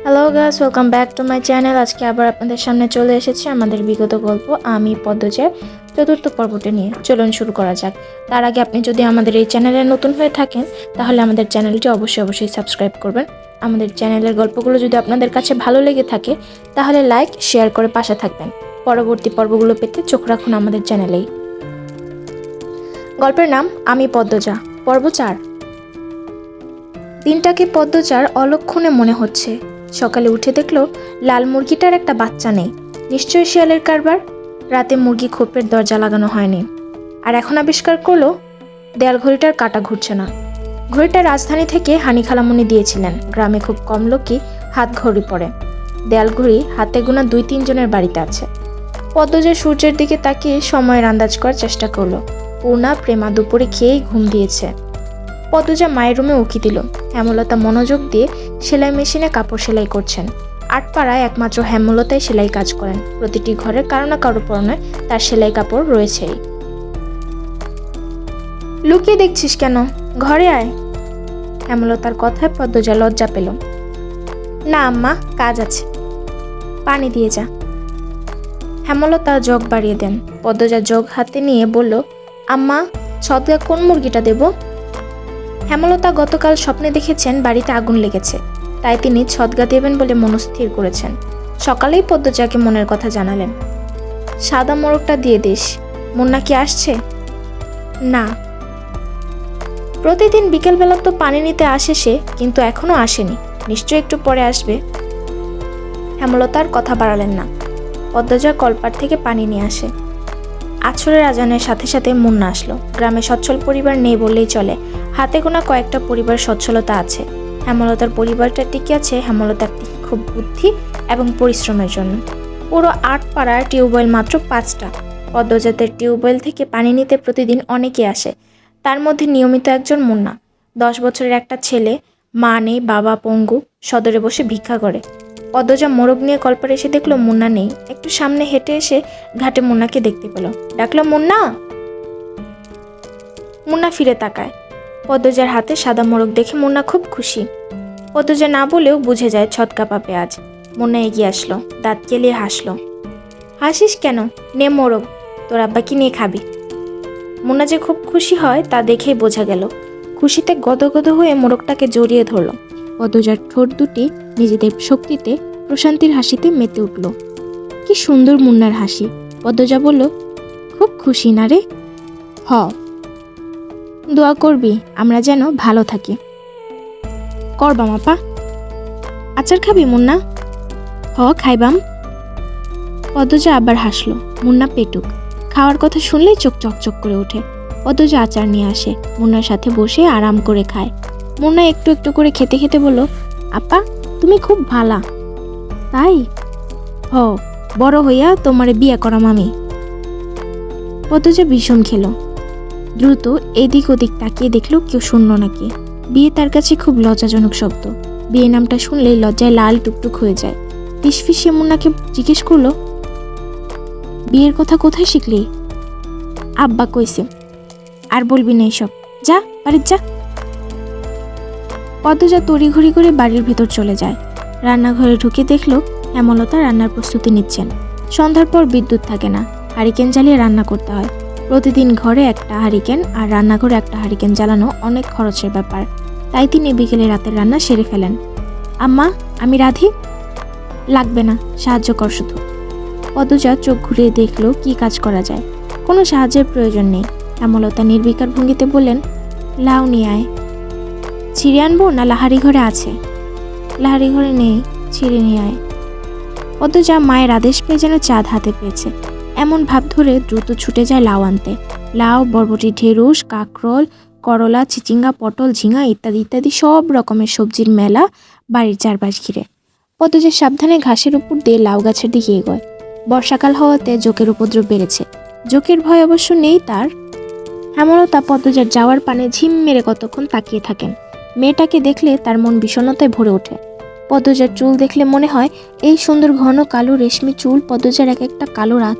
Hello guys, welcome back to my channel. আজকে আবার আপনাদের সামনে চলে এসেছি আমাদের বিগত গল্প আমি পদ্মজার চতুর্থ পর্বটি নিয়ে। চলুন শুরু করা যাক। তার আগে আপনি যদি আমাদের এই চ্যানেলে নতুন হয়ে থাকেন তাহলে আমাদের চ্যানেলটি অবশ্যই সাবস্ক্রাইব করবেন। আমাদের চ্যানেলের গল্পগুলো যদি আপনাদের কাছে ভালো লেগে থাকে তাহলে লাইক শেয়ার করে পাশে থাকবেন। পরবর্তী পর্বগুলো পেতে চোখ রাখুন আমাদের চ্যানেলেই। গল্পের নাম আমি পদ্মজা, পর্ব 4। দিনটাকে পদ্মজার অলক্ষণে মনে হচ্ছে। সকালে উঠে দেখলো লাল মুরগিটার একটা বাচ্চা নেই। নিশ্চয়ই শিয়ালের কারবার। রাতে মুরগি খোপের দরজা লাগানো হয়নি। আর এখন আবিষ্কার করলো দেয়াল ঘড়িটার কাঁটা ঘুরছে না। ঘড়িটা রাজধানী থেকে হানি খালামুনি দিয়েছিলেন। গ্রামে খুব কম লোকই হাত ঘড়ি পরে। দেয়াল ঘড়ি হাতে গোনা 2-3 জনের বাড়িতে আছে। পদ্মজা সূর্যের দিকে তাকিয়ে সময়ের আন্দাজ করার চেষ্টা করলো। পূর্ণা প্রেমা দুপুরে খেয়েই ঘুম দিয়েছে। পদ্মজা মায়ের রুমে উকি দিল। হেমলতা মনোযোগ দিয়ে সেলাই মেশিনে কাপড় সেলাই করছেন। আটপাড়ায় একমাত্র হেমলতাই সেলাই কাজ করেন। প্রতিটি ঘরের কারো না কারো পরনে তার সেলাই কাপড় রয়েছেই। লুকিয়ে দেখছিস কেন? ঘরে আয়। হেমলতার কথায় পদ্মজা লজ্জা পেল। না আম্মা, কাজ আছে। পানি দিয়ে যা। হেমলতা জগ বাড়িয়ে দেন। পদ্মজা জগ হাতে নিয়ে বলল, আম্মা, সদগা কোন মুরগিটা দেব? হেমলতা গতকাল স্বপ্নে দেখেছেন বাড়িতে আগুন লেগেছে, তাই তিনি ছদগা দেবেন বলে মনস্থির করেছেন। সকালেই পদ্মজাকে মনের কথা জানালেন। সাদা মোরগটা দিয়ে দিস। মুন্না কি আসছে? না। প্রতিদিন বিকেলবেলা তো পানি নিতে আসে সে, কিন্তু এখনো আসেনি। নিশ্চয় একটু পরে আসবে। হেমলতার কথা বাড়ালেন না। পদ্মজা কলপার থেকে পানি নিয়ে আসে। আছরের আজানের সাথে সাথে মুন্না আসলো। গ্রামে সচ্ছল পরিবার নেই বললেই চলে। হাতে গোনা কয়েকটা পরিবার সচ্ছলতা আছে। হেমলতার পরিবারটা টিকে আছে হেমলতার খুব বুদ্ধি এবং পরিশ্রমের জন্য। পুরো 8 পাড়ার টিউবওয়েল মাত্র 5টা। পদ্মজাতের টিউবওয়েল থেকে পানি নিতে প্রতিদিন অনেকে আসে। তার মধ্যে নিয়মিত একজন মুন্না। 10 বছরের একটা ছেলে, মা নেই, বাবা পঙ্গু, সদরে বসে ভিক্ষা করে। পদ্মজা মোরগ নিয়ে কলপারে এসে দেখলো মুন্না নেই। একটু সামনে হেঁটে এসে ঘাটে মুন্নাকে দেখতে পেল। ডাকলো, মুন্না। মুন্না ফিরে তাকায়। পদ্মজার হাতে সাদা মোরগ দেখে মুন্না খুব খুশি। পদ্মজা না বলেও বুঝে যায় ছটকা পাবে আজ। মুন্না এগিয়ে আসলো, দাঁত কেলিয়ে হাসলো। হাসিস কেন? নে মোরগ, তোর আব্বাকে নিয়ে খাবি। মুন্না যে খুব খুশি হয় তা দেখেই বোঝা গেল। খুশিতে গদগদ হয়ে মোরগটাকে জড়িয়ে ধরল। পদ্মজার ঠোঁট দুটি নিজেদের শক্তিতে প্রশান্তির হাসিতে মেতে উঠল। কি সুন্দর মুন্নার হাসি। পদ্মজা বলল, খুব খুশি না রে? হ। দোয়া করবি আমরা যেন ভালো থাকি। করবাম আপা। আচার খাবি মুন্না? হ, খাইবাম। পদ্মজা আবার হাসলো। মুন্না পেটুক। খাওয়ার কথা শুনলেই চোখ চকচক করে ওঠে। পদ্মজা আচার নিয়ে আসে। মুন্নার সাথে বসে আরাম করে খায়। মুন্না একটু একটু করে খেতে খেতে বলল, আপা, তুমি খুব ভালা। তাই? হ, বড় হইয়া তোমারে বিয়ে করাম আমি। পদ্মজা ভীষণ খেলো। দ্রুত এদিক ওদিক তাকিয়ে দেখলো কেউ শুনল নাকি। বিয়ে তার কাছে খুব লজ্জাজনক শব্দ। বিয়ে নামটা শুনলেই লজ্জায় লাল টুকটুক হয়ে যায়। ফিসফিসিয়ে মুন্নাকে জিজ্ঞেস করলো, বিয়ের কথা কোথায় শিখলি? আব্বা কইছে। আর বলবি না এসব, যা বাড়ির যা। পদ্মজা তড়িঘড়ি করে বাড়ির ভেতর চলে যায়। রান্নাঘরে ঢুকে দেখলো হেমলতা রান্নার প্রস্তুতি নিচ্ছেন। সন্ধ্যার পর বিদ্যুৎ থাকে না। হারিকেন জ্বালিয়ে রান্না করতে হয়। প্রতিদিন ঘরে একটা হারিকেন আর রান্নাঘরে একটা হারিকেন জ্বালানো অনেক খরচের ব্যাপার। তাই তিনি বিকেলে রাতের রান্না সেরে ফেলেন। আম্মা, আমি রাঁধি? লাগবে না, সাহায্য কর শুধু। পদ্মজা চোখ ঘুরিয়ে দেখলো কি কাজ করা যায়। কোনো সাহায্যের প্রয়োজন নেই। হেমলতা নির্বিকার ভঙ্গিতে বললেন, লাউ নিয়ে আয়। ছিঁড়ে আনবো না লাহারি ঘরে আছে? লাহারি ঘরে নেই, ছিঁড়ে নিয়ে আয়। পদ্মজা মায়ের আদেশ পেয়ে যেন চাঁদ হাতে পেয়েছে এমন ভাব ধরে দ্রুত ছুটে যায় লাউ আনতে। লাউ, বরবটি, ঢেঁড়স, কাঁকরোল, করলা, চিচিঙ্গা, পটল, ঝিঙা ইত্যাদি ইত্যাদি সব রকমের সবজির মেলা বাড়ির চারপাশ ঘিরে। পদ্মজা সাবধানে ঘাসের উপর দিয়ে লাউ গাছের দিকে এগোয়। বর্ষাকাল হওয়াতে জোকের উপদ্রব বেড়েছে। জোকের ভয় অবশ্য নেই তার। হেমলতা পদ্মজার যাওয়ার পানে ঝিম মেরে কতক্ষণ তাকিয়ে থাকেন। মেয়েটাকে দেখলে তার মন বিষণ্ণতায় ভরে ওঠে। পদ্মজার চুল দেখলে মনে হয় এই সুন্দর ঘন কালো রেশমি চুল পদ্মজার এক একটা কালো রাত।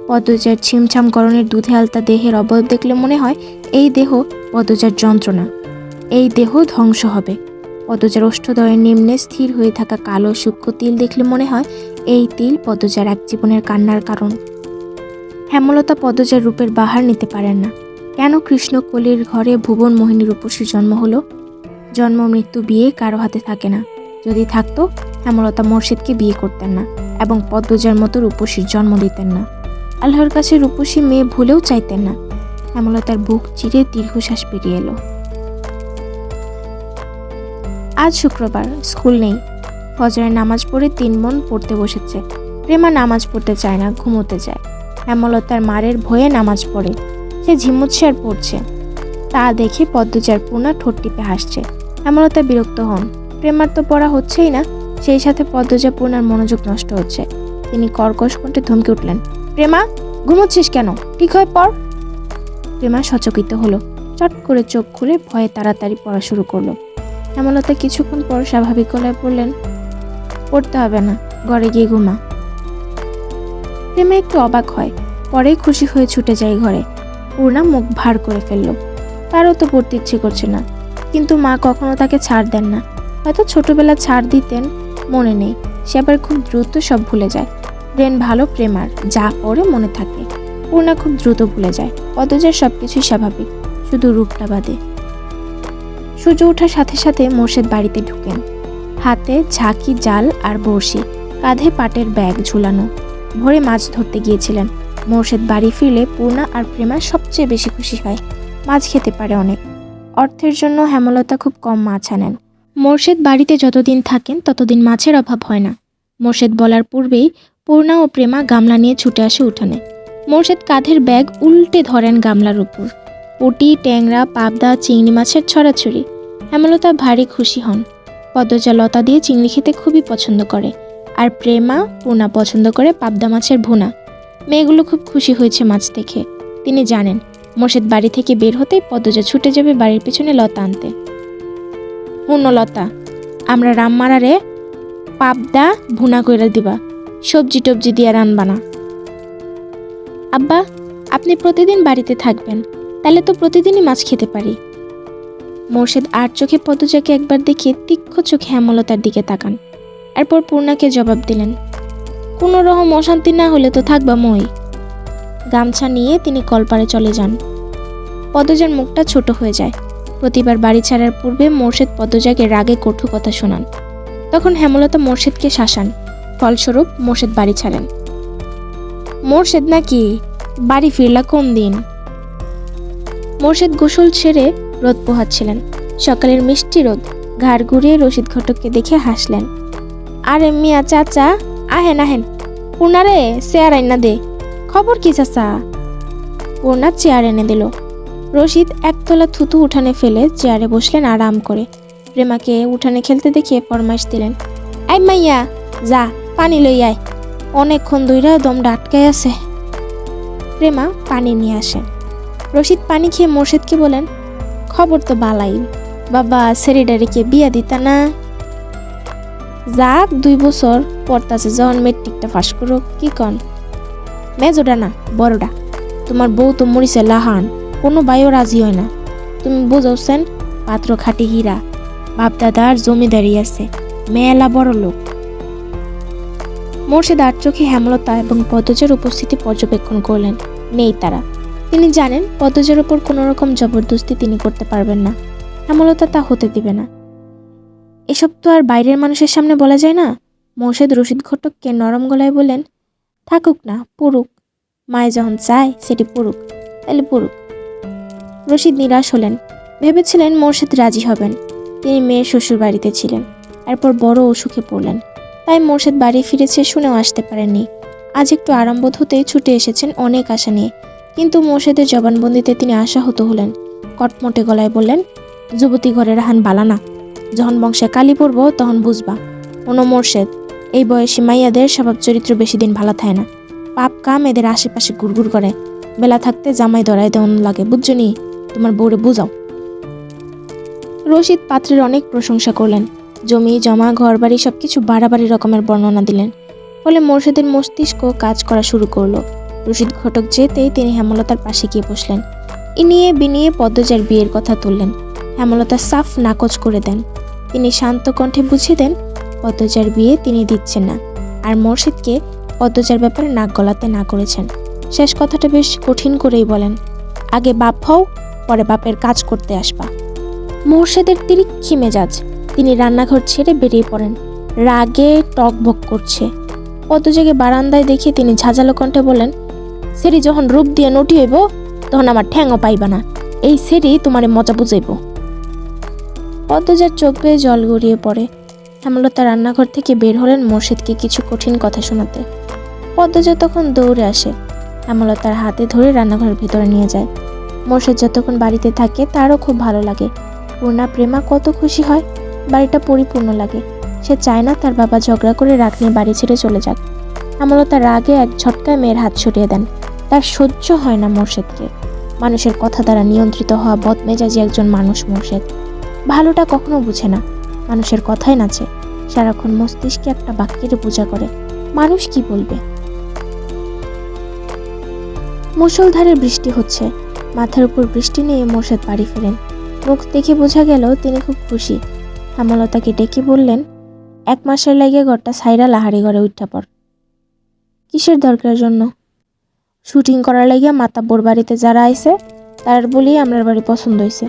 পদ্মজার ছিমছাম গরনের দুধে আলতা দেহের অবয়ব দেখলে মনে হয় এই দেহ পদ্মজার যন্ত্রণা। এই দেহ ধ্বংস হবে। পদ্মজার ওষ্ঠদ্বয়ের নিম্নে স্থির হয়ে থাকা কালো সূক্ষ্ম তিল দেখলে মনে হয় এই তিল পদ্মজার এক জীবনের কান্নার কারণ। হেমলতা পদ্মজার রূপের বাহার নিতে পারেন না। কেন কৃষ্ণকলির ঘরে ভুবন মোহিনী রূপসীর জন্ম হলো? জন্ম মৃত্যু বিয়ে কারো হাতে থাকে না। যদি থাকতো হেমলতা মোর্শেদকে বিয়ে করতেন না এবং পদ্মজার মতো রূপসীর জন্ম দিতেন না। আল্লাহর কাছে রূপসী মেয়ে ভুলেও চাইতেন না। হেমলতার বুক চিরে দীর্ঘশ্বাস বেরিয়ে এলো। আজ শুক্রবার, স্কুল নেই। ফজরের নামাজ পড়ে 3 বোন পড়তে বসেছে। প্রেমা নামাজ পড়তে চায় না, ঘুমোতে যায়। হেমলতার মারের ভয়ে নামাজ পড়ে। সে ঝিমুচ্ছে আর পড়ছে। তা দেখে পদ্মজার পূর্ণা ঠোঁট টিপে হাসছে। হেমলতা বিরক্ত হন। প্রেমার তো পড়া হচ্ছেই না, সেই সাথে পদ্মজা পূর্ণার মনোযোগ নষ্ট হচ্ছে। তিনি কর্কশ কণ্ঠে ধমকে উঠলেন, প্রেমা, ঘুমোচ্ছিস কেন? ঠিক হয়ে পড়। প্রেমা সচকিত হলো। চট করে চোখ খুলে ভয়ে তাড়াতাড়ি পড়া শুরু করলো। হেমলতা কিছুক্ষণ পর স্বাভাবিক গলায় বললেন, পড়তে হবে না, ঘরে গিয়ে ঘুমা। প্রেমা একটু অবাক হয়, পরে খুশি হয়ে ছুটে যায় ঘরে। পূর্ণা মুখ ভার করে ফেলল। তারও তো পড়তে ইচ্ছে করছে না, কিন্তু মা কখনো তাকে ছাড় দেন না। হয়তো ছোটবেলা ছাড় দিতেন, মনে নেই। সে আবার খুব দ্রুত সব ভুলে যায়। ব্রেন ভালো প্রেমার, যা পড়ে মনে থাকে। পূর্ণা খুব দ্রুত ভুলে যায়। পদ্মজার সবকিছুই স্বাভাবিক, শুধু রূপটা বাদে। সূর্য ওঠার সাথে সাথে মোর্শেদ বাড়িতে ঢুকেন। হাতে ঝাঁকি, জাল আর বড়শি, কাঁধে পাটের ব্যাগ ঝুলানো। ভোরে মাছ ধরতে গিয়েছিলেন। মোর্শেদ বাড়ি ফিরলে পূর্ণা আর প্রেমা সবচেয়ে বেশি খুশি হয়। মাছ খেতে পারে অনেক। অর্থের জন্য হেমলতা খুব কম মাছ আনেন। মোর্শেদ বাড়িতে যতদিন থাকেন ততদিন মাছের অভাব হয় না। মোর্শেদ বলার পূর্বেই পূর্ণা ও প্রেমা গামলা নিয়ে ছুটে আসে উঠানে। মোর্শেদ কাঁধের ব্যাগ উল্টে ধরেন গামলার উপর। পুঁটি, ট্যাংরা, পাবদা, চিংড়ি মাছের ছড়াছড়ি। হেমলতা ভারী খুশি হন। পদ্মজা লতা দিয়ে চিংড়ি খেতে খুবই পছন্দ করে, আর প্রেমা, পূর্ণা পছন্দ করে পাবদা মাছের ভুনা। মেয়েগুলো খুব খুশি হয়েছে মাছ দেখে। তিনি জানেন মোর্শেদ বাড়ি থেকে বের হতেই পদ্মজা ছুটে যাবে বাড়ির পেছনে লতা আনতে। হুনো লতা, আমরা রামমারারে পাবদা ভুনা কইরা দিবা, সবজি টবজি দিয়ে রানবা না। আব্বা, আপনি প্রতিদিন বাড়িতে থাকবেন, তাহলে তো প্রতিদিনই মাছ খেতে পারি। মোর্শেদ আর চোখে পদ্মজাকে একবার দেখে তীক্ষ্ণ চোখে হেমলতার দিকে তাকান। এরপর পূর্ণাকে জবাব দিলেন, কোনো রকম অশান্তি না হলে তো থাকবা মই। গামছা নিয়ে তিনি কলপারে চলে যান। পদ্মজার মুখটা ছোট হয়ে যায়। প্রতিবার বাড়ি ছাড়ার পূর্বে মোর্শেদ পদ্মজাকে রাগে কটু কথা শোনান। তখন হেমলতা মোর্শেদকে শাসান। ফলস্বরূপ মোর্শেদ বাড়ি ছাড়েন। মোর্শেদ নাকি বাড়ি ফিরলা কোন দিন? মোর্শেদ গোসল ছেড়ে রোদ পোহাচ্ছিলেন। সকালের মিষ্টি রোদ। ঘাড় ঘুরিয়ে রশিদ ঘটককে দেখে হাসলেন। আরে মিয়া চাচা, আহেন আহেন। পূর্ণারে চেয়ার আইনা দে। খবর কি চাচা? পূর্ণা চেয়ার এনে দিল। রশিদ একতলা থুতু উঠানে ফেলে চেয়ারে বসলেন আরাম করে। প্রেমাকে উঠানে খেলতে দেখে ফরমাইশ দিলেন, আই মাইয়া, যা পানি লই আয়, অনেকক্ষণ ধইরা দমটা আটকায় আছে। প্রেমা পানি নিয়ে আসেন। রশিদ পানি খেয়ে মোর্শেদকে বলেন, খবর তো বালাই, বাবা সেরিডারিকে বিয়া দিতা না? যাক 2 বছর পড়তাছে, যখন মেট্রিকটা পাস করো। কি কন? মেজোটা না, বড়টা। তোমার বউ তো মরিছে লাহান, কোনো বাইও রাজি হয় না। তুমি বোঝাওছেন, পাত্র খাটি হীরা, বাপদাদার জমিদারি আছে, মেলা বড় লোক। মোর্শেদ আর চোখে হেমলতা এবং পদ্মজার উপস্থিতি পর্যবেক্ষণ করলেন। নেই তারা। তিনি জানেন পদ্মজার উপর কোনো রকম জবরদস্তি তিনি করতে পারবেন না। হেমলতা তা হতে দিবে না। এসব তো আর বাইরের মানুষের সামনে বলা যায় না। মোর্শেদ রশিদ ঘটককে নরম গলায় বললেন, থাকুক না, পড়ুক। মায়ে যখন চায় সেটি পড়ুক, তাহলে পড়ুক। রশিদ নিরাশ হলেন। ভেবেছিলেন মোর্শেদ রাজি হবেন। তিনি মেয়ের শ্বশুর বাড়িতে ছিলেন। এরপর বড় অসুখে পড়লেন। তাই মোর্শেদ বাড়ি ফিরেছে শুনেও আসতে পারেননি। আজ একটু আরামবোধ হতেই ছুটে এসেছেন অনেক আশা নিয়ে। কিন্তু মোর্শেদের জবানবন্দিতে তিনি আশাহত হলেন। কটমটে গলায় বললেন, যুবতী ঘরে রাহান বালানা, যখন বংশে কালি পড়ব তখন বুঝবা। কোনো মোর্শেদ, এই বয়সী মাইয়াদের স্বভাব চরিত্র বেশি দিন ভালো থাকে না। পাপ কাম এদের আশেপাশে ঘুরঘুর করে। বেলা থাকতে জামাই ধরায় দেওয়ান লাগে, বুঝছো নি? তোমার বউরে বুঝাও। রশিদ পাত্রের অনেক প্রশংসা করলেন। জমি জমা, ঘর বাড়ি সবকিছু বাড়াবাড়ি রকমের বর্ণনা দিলেন। ফলে মোর্শেদের মস্তিষ্ক কাজ করা শুরু করলো। রশিদ ঘটক যেতেই তিনি হেমলতার পাশে গিয়ে বসলেন। ইনিয়ে বিনিয়ে পদ্মজার বিয়ের কথা তুললেন। হেমলতা সাফ নাকচ করে দেন। তিনি শান্ত কণ্ঠে বুঝিয়ে দেন পদ্মজার বিয়ে তিনি দিচ্ছেন না, আর মোর্শেদকে পদ্মজার ব্যাপারে নাক গলাতে না করেছেন। শেষ কথাটা বেশ কঠিন করেই বলেন, আগে বাপ হও, পরে বাপের কাজ করতে আসবা। মোর্শেদের তিরিক্ষি মেজাজ, তিনি রান্নাঘর ছেড়ে বেরিয়ে পড়েন। রাগে টকবক করছে। পদ্মজাকে বারান্দায় দেখে তিনি ঝাঁঝালো কণ্ঠে বলেন, সেরি যখন রূপ দিয়ে নটি হইব তখন আমার ঠ্যাংও পাইবা না, এই সেরি তোমারে মজা বুঝাইব। পদ্মজার চোখ বেয়ে জল গড়িয়ে পড়ে। হেমলতা রান্নাঘর থেকে বের হলেন মোর্শেদকে কিছু কঠিন কথা শোনাতে। পদ্মজা তখন দৌড়ে আসে, হেমলতার হাতে ধরে রান্নাঘরের ভিতরে নিয়ে যায়। মোর্শেদ যতক্ষণ বাড়িতে থাকে তারও খুব ভালো লাগে। পূর্ণা প্রেমা কত খুশি হয়, বাড়িটা পরিপূর্ণ লাগে। সে চায় না তার বাবা ঝগড়া করে রাগ নিয়ে বাড়ি ছেড়ে চলে যাক। হেমলতা রাগে এক ঝটকায় মেয়ের হাত সরিয়ে দেন। তার সহ্য হয় না মোর্শেদকে। মানুষের কথা দ্বারা নিয়ন্ত্রিত হওয়া বদমেজাজি একজন মানুষ মোর্শেদ। ভালোটা কখনো বুঝে না, মানুষের কথাই নাচে। সারাক্ষণ মস্তিষ্কে একটা বাক্যের পূজা করে, মানুষ কি বলবে। মুষলধারে বৃষ্টি হচ্ছে। মাথার উপর বৃষ্টি নিয়ে মোর্শেদ বাড়ি ফেরেন। মুখ দেখে বোঝা গেল তিনি খুব খুশি। হেমলতাকে ডেকে বললেন, 1 মাসের লাগে ঘরটা সাইরা লাহারি ঘরে উঠা পড়। কিসের দরকারের জন্য? শুটিং করার লাগিয়া মাতাব্বর বাড়িতে যারা আইছে তার বলি আমরার বাড়ি পছন্দ হয়েছে,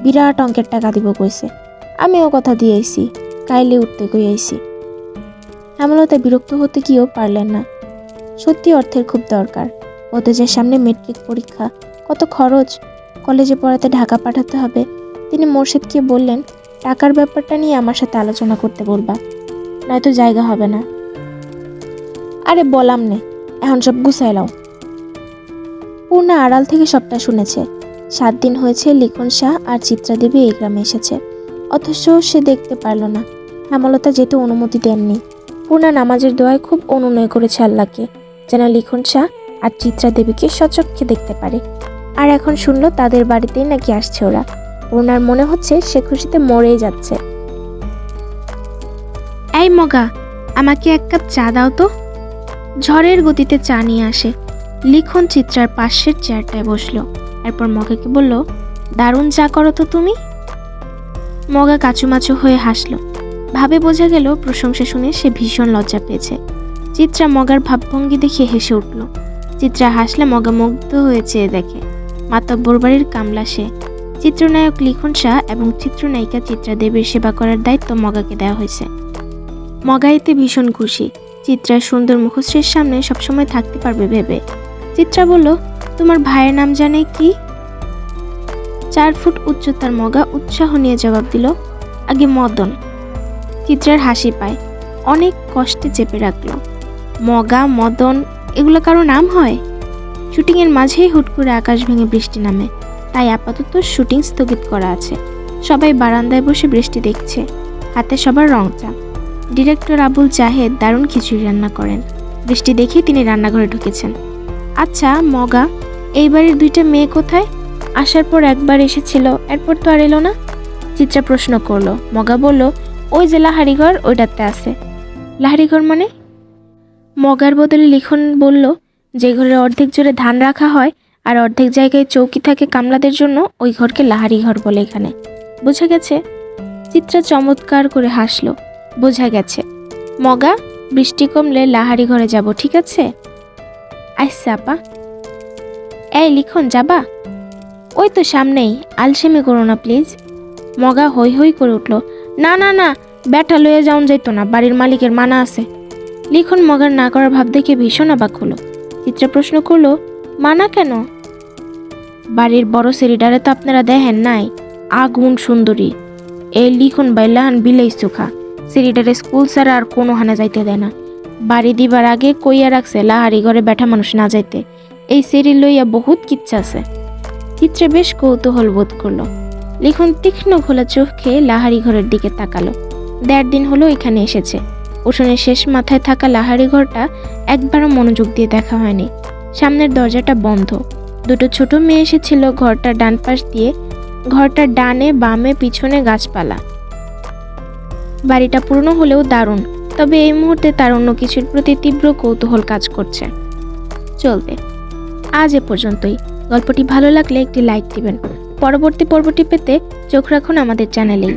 বিরাট অঙ্কের টাকা দিব কইছে। আমিও কথা দিয়ে আইছি, কাইলে উঠতে কই আইছি। হেমলতা বিরক্ত হতে গিয়েও পারলেন না। সত্যি অর্থের খুব দরকার। পদ্মজার সামনে মেট্রিক পরীক্ষা, কত খরচ, কলেজে পড়াতে ঢাকা পাঠাতে হবে। তিনি মোর্শেদকে বললেন, টাকার ব্যাপারটা নিয়ে আমার সাথে আলোচনা করতে বলবা, নয়তো জায়গা হবে না। আরে বলাম নে, এখন সব গুছাই লাও। পূর্ণা আড়াল থেকে সবটা শুনেছে। 7 দিন হয়েছে লিখন শাহ আর চিত্রা দেবী এই গ্রামে এসেছে, অথচ সে দেখতে পারল না। হেমলতা যেতে অনুমতি দেননি। পূর্ণা নামাজের দোয়ায় খুব অনুনয় করেছে আল্লাহকে, যেন লিখন শাহ আর চিত্রা দেবীকে সচক্ষে দেখতে পারে। আর এখন শুনল তাদের বাড়িতেই নাকি আসছে ওরা। পূর্ণার মনে হচ্ছে সে খুশিতে মরেই যাচ্ছে। এই মগা, আমাকে 1 কাপ চা দাও তো। ঝড়ের গতিতে চা নিয়ে আসে। লিখন চিত্রার পাশের চেয়ারটায় বসলো। এরপর মগাকে বলল, দারুণ চা করো তো তুমি। মগা কাচুমাচু হয়ে হাসল। ভাবে বোঝা গেল প্রশংসা শুনে সে ভীষণ লজ্জা পেয়েছে। চিত্রা মগার ভাবভঙ্গি দেখে হেসে উঠল। চিত্রা হাসলে মগা মুগ্ধ হয়ে চেয়ে দেখে। মাতব্বর বাড়ির কামলা সে। চিত্রনায়ক লিখন শাহ এবং চিত্রনায়িকা চিত্রা দেবীর সেবা করার দায়িত্ব মগাকে দেওয়া হয়েছে। মগা এতে ভীষণ খুশি। চিত্রার সুন্দর মুখশ্রীর সামনে সবসময় থাকতে পারবে ভেবে। চিত্রা বলল, তোমার ভাইয়ের নাম জানে কি? 4 ফুট উচ্চতার মগা উৎসাহ নিয়ে জবাব দিল, আগে মদন। চিত্রার হাসি পায়, অনেক কষ্টে চেপে রাখল। মগা, মদন এগুলো কারো নাম হয়? শুটিংয়ের মাঝেই হুট করে আকাশ ভেঙে বৃষ্টি নামে, তাই আপাতত শুটিং স্থগিত করা আছে। সবাই বারান্দায় বসে বৃষ্টি দেখছে, হাতে সবার রং চা। ডিরেক্টর আবুল জাহেদ দারুণ খিচুড়ি রান্না করেন। বৃষ্টি দেখে তিনি রান্নাঘরে ঢুকেছেন। আচ্ছা মগা, এই বাড়ির 2টা মেয়ে কোথায়? আসার পর একবার এসেছিল, এরপর তো আর এলো না। চিত্রা প্রশ্ন করলো। মগা বলল, ওই যে লাহারিঘর, ওইটাতে আছে। লাহারিঘর মানে? মগার বদলে লিখন বলল, যে ঘরের অর্ধেক জুড়ে ধান রাখা হয় আর অর্ধেক জায়গায় চৌকি থাকে কামলাদের জন্য, ওই ঘরকে লাহারি ঘর বলে এখানে। বোঝা গেছে? চিত্রা চমৎকার করে হাসলো। বোঝা গেছে। মগা, বৃষ্টি কমলে লাহারি ঘরে যাব, ঠিক আছে? আচ্ছা আপা। এই লিখন, যাবা? ওই তো সামনেই, আলসেমি করো না প্লিজ। মগা হই হই করে উঠল, না না না, ব্যাটা লয়ে যাওন যাইতো না, বাড়ির মালিকের মানা আছে। লিখন মগার না করার ভাব দেখে ভীষণ অবাক হলো। চিত্রা প্রশ্ন করলো, মানা কেন? বাড়ির বড় সেরিডারে তো আপনারা দেখেন নাই, আগুন সুন্দরী। এই লিখন বাইলাহান বিলেই চোখা, সেরিডারে স্কুল ছাড়া আর কোনো হানে যাইতে দেয় না। বাড়ি দিবার আগে কইয়া রাখছে লাহারি ঘরে ব্যাটা মানুষ না যাইতে। এই সেরি লইয়া বহুত কিচ্ছা আছে। চিত্রা বেশ কৌতূহল বোধ করলো। লিখন তীক্ষ্ণ খোলা চোখে লাহারি ঘরের দিকে তাকালো। 1.5 দিন হলো এখানে এসেছে। উঠোনের শেষ মাথায় থাকা লাহারি ঘরটা একবারও মনোযোগ দিয়ে দেখা হয়নি। সামনের দরজাটা বন্ধ। 2টো ছোট মেয়ে এসেছিল ঘরটার ডান পাশ দিয়ে। ঘরটার ডানে বামে পিছনে গাছপালা। বাড়িটা পুরনো হলেও দারুণ, তবে এই মুহূর্তে তার অন্য কিছুর প্রতি তীব্র কৌতূহল কাজ করছে। চলবে। আজ এ পর্যন্তই। গল্পটি ভালো লাগলে একটি লাইক দিবেন। পরবর্তী পর্বটি পেতে চোখ রাখুন আমাদের চ্যানেলেই।